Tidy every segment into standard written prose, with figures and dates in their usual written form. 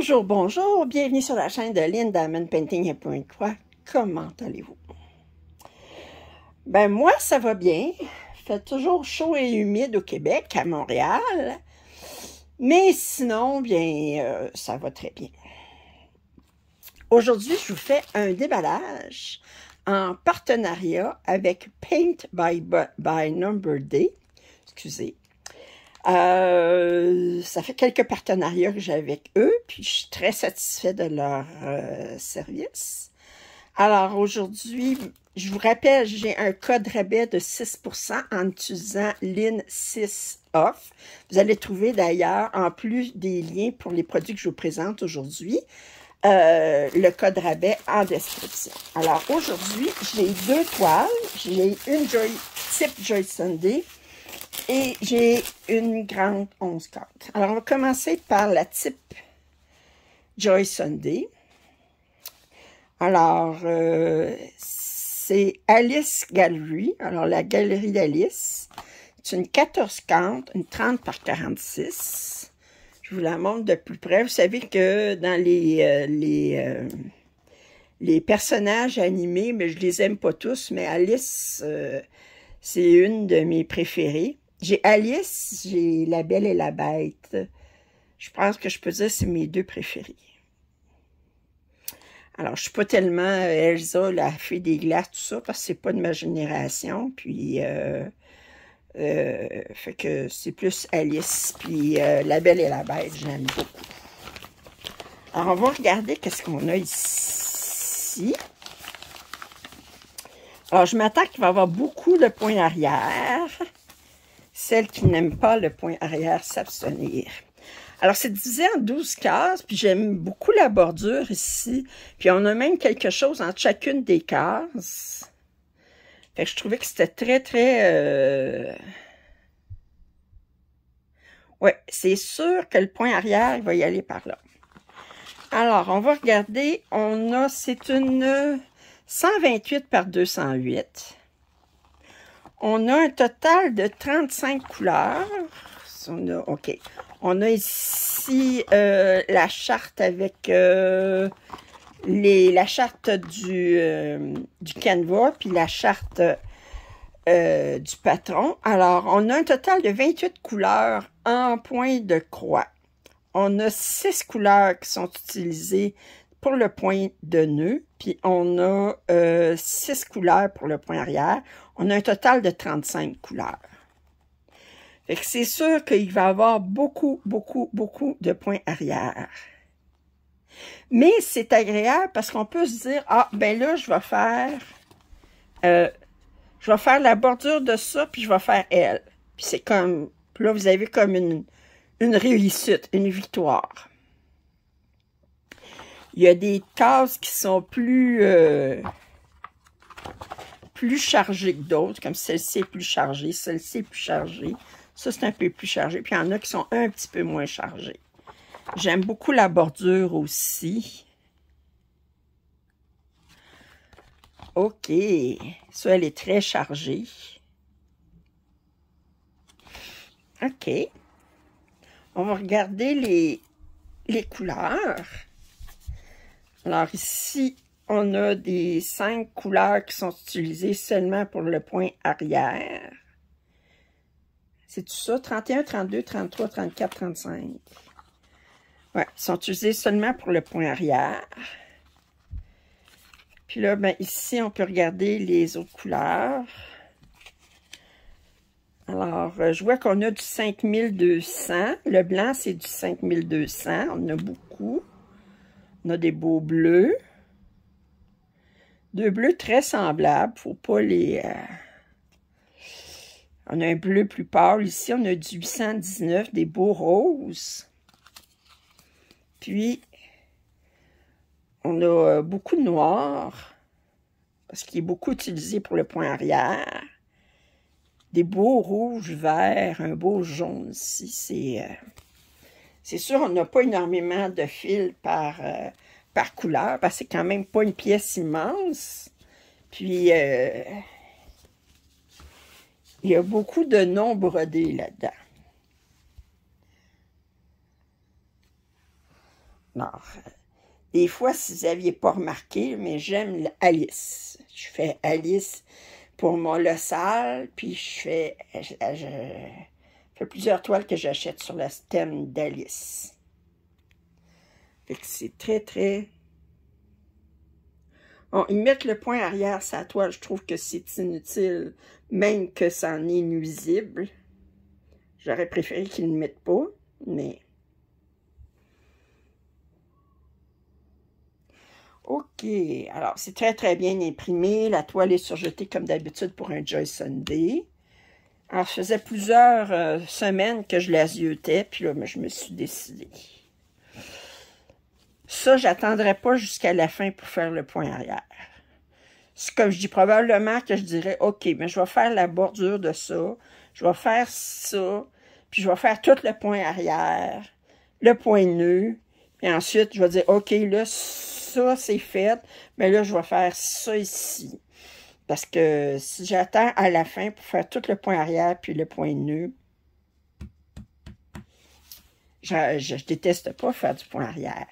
Bonjour, bonjour, bienvenue sur la chaîne de Lynn Diamond Painting & Croix. Comment allez-vous? Ben moi, ça va bien. Il fait toujours chaud et humide au Québec, à Montréal. Mais sinon, bien, ça va très bien. Aujourd'hui, je vous fais un déballage en partenariat avec Paint by Number Day. Excusez. Ça fait quelques partenariats que j'ai avec eux, puis je suis très satisfaite de leur service. Alors aujourd'hui, je vous rappelle, j'ai un code rabais de 6% en utilisant LIN6OFF. Vous allez trouver d'ailleurs, en plus des liens pour les produits que je vous présente aujourd'hui, le code rabais en description. Alors aujourd'hui, j'ai deux toiles. J'ai une type Joy Sunday et j'ai une grande 11/4. Alors, on va commencer par la type Joy Sunday. Alors, c'est Alice Gallery. Alors, la galerie d'Alice. C'est une 14/40, une 30 par 46. Je vous la montre de plus près. Vous savez que dans les personnages animés, mais je les aime pas tous, mais Alice, c'est une de mes préférées. J'ai Alice, j'ai La Belle et la Bête. Je pense que je peux dire que c'est mes deux préférés. Alors, je suis pas tellement Elsa, la fée des glaces, tout ça, parce que c'est pas de ma génération. Puis, fait que c'est plus Alice. Puis, La Belle et la Bête, j'aime beaucoup. Alors, on va regarder qu'est-ce qu'on a ici. Alors, je m'attends qu'il va y avoir beaucoup de points arrière. Celles qui n'aiment pas le point arrière, s'abstenir. Alors, c'est divisé en 12 cases, puis j'aime beaucoup la bordure ici. Puis, on a même quelque chose entre chacune des cases. Fait que je trouvais que c'était très, très... Ouais, c'est sûr que le point arrière, il va y aller par là. Alors, on va regarder. C'est une 128 par 208. On a un total de 35 couleurs. OK. On a ici la charte avec la charte du canevas, puis la charte du patron. Alors, on a un total de 28 couleurs en point de croix. On a 6 couleurs qui sont utilisées pour le point de nœud, puis on a 6 couleurs pour le point arrière. On a un total de 35 couleurs. Fait que c'est sûr qu'il va y avoir beaucoup, beaucoup, beaucoup de points arrière. Mais c'est agréable parce qu'on peut se dire, ah, ben là, je vais faire la bordure de ça, puis je vais faire elle. Puis c'est comme, puis là, vous avez comme une réussite, une victoire. Il y a des cases qui sont plus chargées que d'autres, comme celle-ci est plus chargée, celle-ci est plus chargée. Ça, c'est un peu plus chargé. Puis il y en a qui sont un petit peu moins chargés. J'aime beaucoup la bordure aussi. OK. Ça, elle est très chargée. OK. On va regarder les couleurs. Alors ici, on a des 5 couleurs qui sont utilisées seulement pour le point arrière. C'est tout ça? 31, 32, 33, 34, 35. Ouais, ils sont utilisés seulement pour le point arrière. Puis là, ben ici, on peut regarder les autres couleurs. Alors, je vois qu'on a du 5200. Le blanc, c'est du 5200. On a beaucoup. On a des beaux bleus. Deux bleus très semblables. Faut pas les... On a un bleu plus pâle. Ici, on a du 819, des beaux roses. Puis, on a beaucoup de noir, parce qu'il est beaucoup utilisé pour le point arrière. Des beaux rouges, verts, un beau jaune ici. C'est sûr, on n'a pas énormément de fils par couleur, parce que c'est quand même pas une pièce immense. Puis, il y a beaucoup de noms brodés là-dedans. Alors, des fois, si vous n'aviez pas remarqué, mais j'aime Alice. Je fais Alice pour mon Le Sale, puis je fais plusieurs toiles que j'achète sur le thème d'Alice. Fait que c'est très, très... Bon, ils mettent le point arrière sur la toile, je trouve que c'est inutile, même que ça en est nuisible. J'aurais préféré qu'ils ne le mettent pas, mais... OK, alors c'est très très bien imprimé. La toile est surjetée comme d'habitude pour un Joy Sunday. Alors, ça faisait plusieurs semaines que je l'aziotais, puis là, je me suis décidée. Ça, j'attendrai pas jusqu'à la fin pour faire le point arrière. C'est comme je dis, probablement que je dirais, OK, mais je vais faire la bordure de ça, je vais faire ça, puis je vais faire tout le point arrière, le point nœud, puis ensuite, je vais dire, OK, là, ça, c'est fait, mais là, je vais faire ça ici. Parce que si j'attends à la fin pour faire tout le point arrière puis le point nœud, je déteste pas faire du point arrière.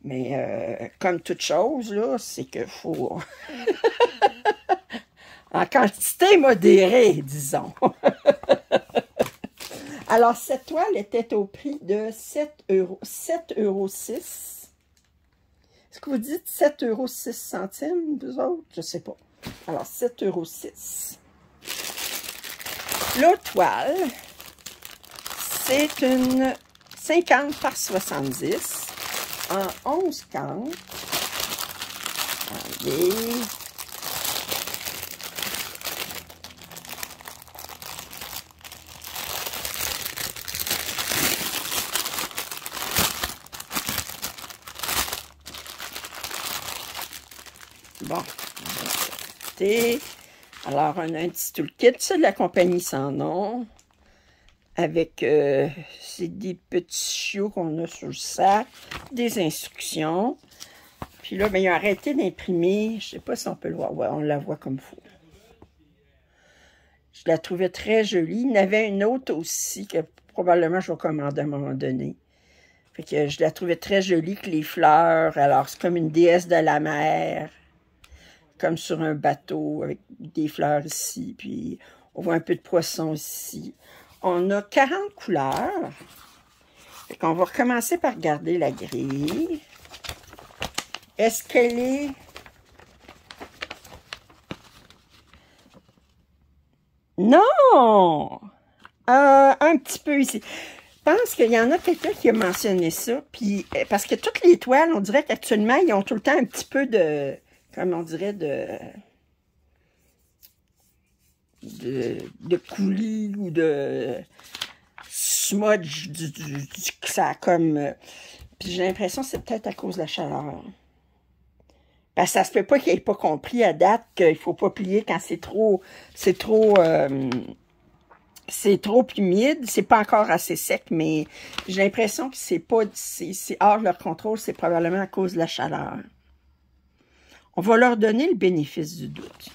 Mais comme toute chose, là, c'est qu'il faut... en quantité modérée, disons. Alors, cette toile était au prix de 7,06 €. Est-ce que vous dites 7,06 €, vous autres? Je ne sais pas. Alors, 7,06 €. L'autre toile, c'est une 50 par 70 en 11 cantes. Allez. Bon. Alors, on a un petit toolkit, c'est de la compagnie Sans Nom, avec c'est des petits chiots qu'on a sur le sac, des instructions. Puis là, ben, ils ont arrêté d'imprimer, je ne sais pas si on peut le voir, ouais, on la voit comme il faut. Je la trouvais très jolie. Il y en avait une autre aussi que probablement je vais commander à un moment donné. Fait que je la trouvais très jolie, que les fleurs, alors c'est comme une déesse de la mer. Comme sur un bateau avec des fleurs ici, puis on voit un peu de poisson ici. On a 40 couleurs. Fait qu'on va recommencer par regarder la grille. Est-ce qu'elle est... Non! Un petit peu ici. Je pense qu'il y en a quelqu'un qui a mentionné ça, puis parce que toutes les toiles, on dirait qu'actuellement, ils ont tout le temps un petit peu de... comme on dirait, de coulis ou de smudge, ça a comme... puis j'ai l'impression que c'est peut-être à cause de la chaleur. Parce que ça se peut pas qu'il n'ait pas compris à date qu'il ne faut pas plier quand c'est trop humide, c'est pas encore assez sec, mais j'ai l'impression que c'est hors de leur contrôle, c'est probablement à cause de la chaleur. On va leur donner le bénéfice du doute.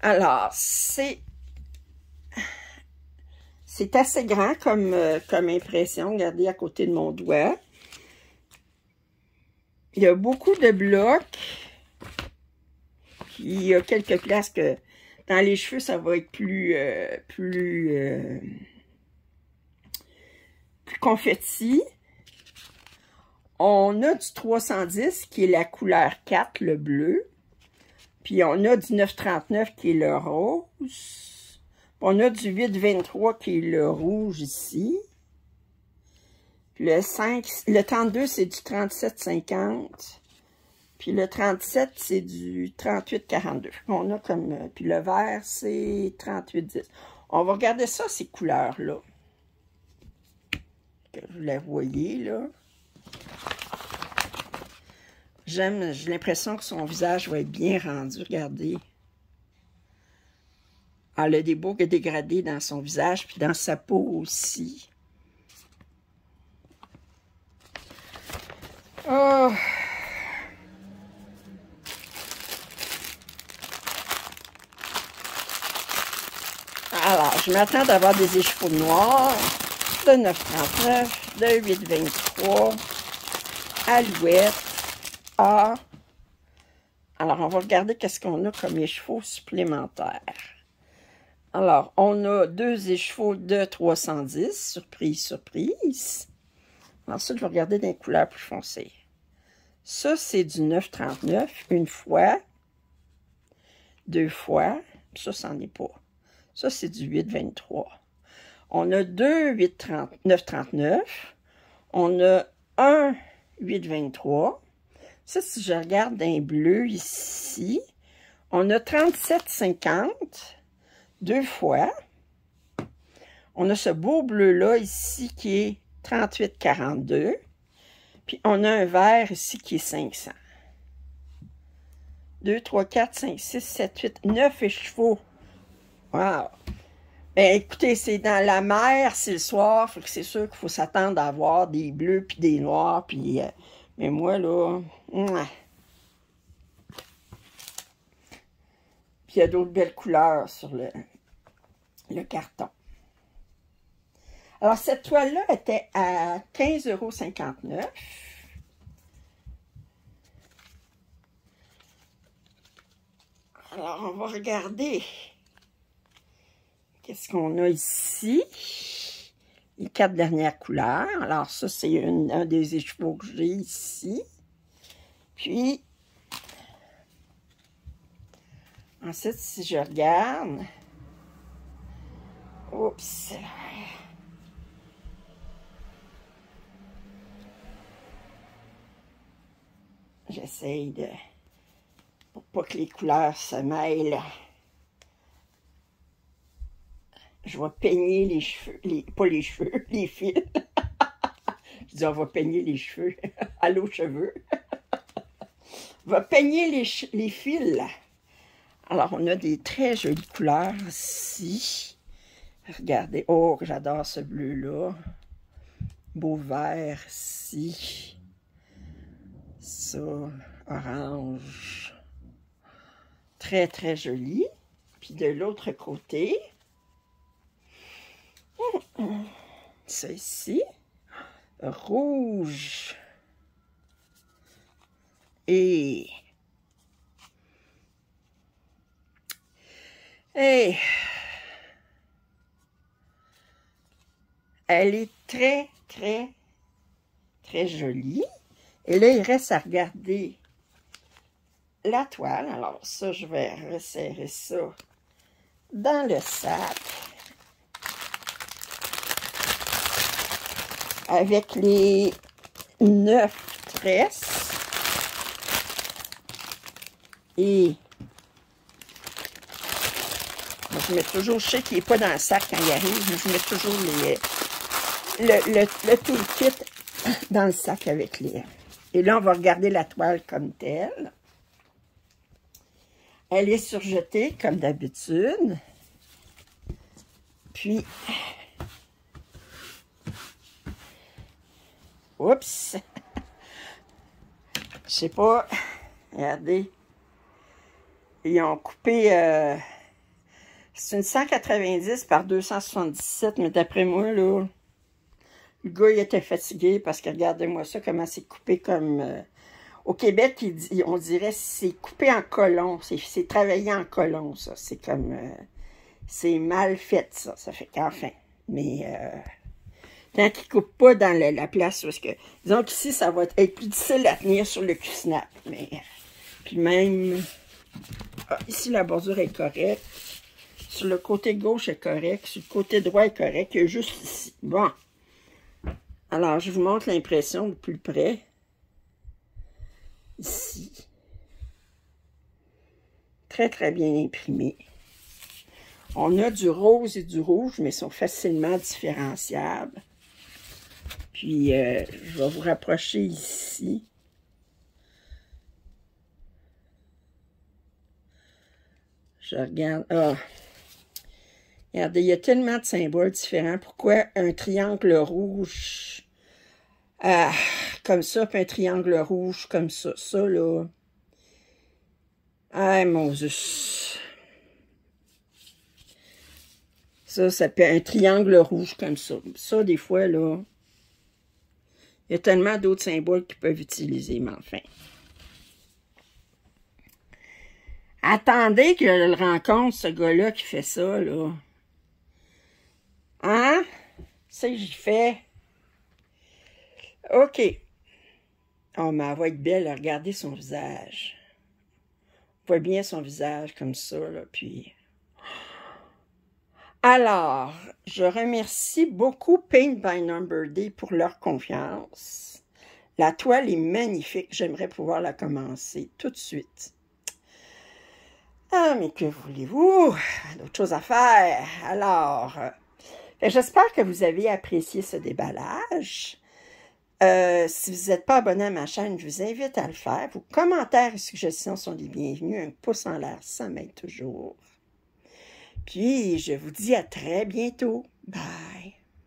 Alors, c'est assez grand comme impression. Regardez à côté de mon doigt. Il y a beaucoup de blocs. Puis il y a quelques places que dans les cheveux, ça va être plus confetti. On a du 310 qui est la couleur 4, le bleu. Puis on a du 939 qui est le rose. On a du 823 qui est le rouge ici. Le 32, c'est du 3750. Puis le 37, c'est du 3842. On a comme... puis le vert, c'est 3810. On va regarder ça, ces couleurs-là. Que vous la voyez, là. J'ai l'impression que son visage va être bien rendu. Regardez. Elle a des beaux dégradés dans son visage, puis dans sa peau aussi. Oh! Alors, je m'attends d'avoir des écheveaux noirs de 9,39. de 8,23, Alouette, A. Alors, on va regarder qu'est-ce qu'on a comme écheveau supplémentaires. Alors, on a 2 échevaux de 310, surprise, surprise. Alors ça, je vais regarder dans les couleurs plus foncées. Ça, c'est du 9,39, une fois, 2 fois, ça, c'en est pas. Ça, c'est du 8,23. On a 2 9,39, on a un 8,23. Ça, si je regarde dans les bleus ici, on a 37,50, 2 fois. On a ce beau bleu-là ici qui est 38,42. Puis on a un vert ici qui est 500. 2, 3, 4, 5, 6, 7, 8, 9 écheveaux. Wow! Ben, écoutez, c'est dans la mer, c'est le soir, fait que c'est sûr qu'il faut s'attendre à avoir des bleus puis des noirs. Puis, mais moi, là... Puis il y a d'autres belles couleurs sur le carton. Alors, cette toile-là était à 15,59 €. Alors, on va regarder qu'est-ce qu'on a ici. Les 4 dernières couleurs. Alors, ça, c'est un des écheveaux que j'ai ici. Puis, ensuite, si je regarde... Oups! J'essaye de... pour pas que les couleurs se mêlent. Je vais peigner les cheveux, pas les cheveux, les fils. Je dis, on va peigner les cheveux. Allô, cheveux. On va peigner les fils. Alors, on a des très jolies couleurs ici. Regardez. Oh, j'adore ce bleu-là. Beau vert ici. Ça, orange. Très, très joli. Puis de l'autre côté, ça ici, rouge. Et elle est très, très, très jolie. Et là, il reste à regarder la toile. Alors ça, je vais resserrer ça dans le sac. Avec les 9 tresses. Et je mets toujours, je sais qu'il n'est pas dans le sac quand il arrive, mais je mets toujours le toolkit dans le sac avec les... Et là, on va regarder la toile comme telle. Elle est surjetée, comme d'habitude. Puis, oups! Je sais pas. Regardez. Ils ont coupé... c'est une 190 par 277, mais d'après moi, là, le gars, il était fatigué parce que regardez-moi ça, comment c'est coupé comme... au Québec, on dirait c'est coupé en colon. C'est travaillé en colon, ça. C'est comme... c'est mal fait, ça. Ça fait qu'enfin. Mais... tant qu'il ne coupe pas dans la place, parce que... Disons qu'ici, ça va être plus difficile à tenir sur le Q-snap. Mais... puis même... Ah, ici, la bordure est correcte. Sur le côté gauche est correct. Sur le côté droit est correct. Il y a juste ici. Bon. Alors, je vous montre l'impression de plus près. Ici. Très, très bien imprimé. On a du rose et du rouge, mais ils sont facilement différenciables. Puis, je vais vous rapprocher ici. Je regarde. Ah! Regardez, il y a tellement de symboles différents. Pourquoi un triangle rouge comme ça, puis un triangle rouge comme ça? Ça, là... Ah, mon Dieu! Ça peut être un triangle rouge comme ça. Ça, des fois, là... Il y a tellement d'autres symboles qu'ils peuvent utiliser, mais enfin. Attendez que je le rencontre, ce gars-là qui fait ça, là. Hein? C'est que j'y fais. OK. Oh, mais elle va être belle, regardez son visage. On voit bien son visage comme ça, là, puis... Alors, je remercie beaucoup Paint by Number Day pour leur confiance. La toile est magnifique. J'aimerais pouvoir la commencer tout de suite. Ah, mais que voulez-vous? D'autres choses à faire. Alors, j'espère que vous avez apprécié ce déballage. Si vous n'êtes pas abonné à ma chaîne, je vous invite à le faire. Vos commentaires et suggestions sont les bienvenus. Un pouce en l'air, ça m'aide toujours. Puis, je vous dis à très bientôt. Bye!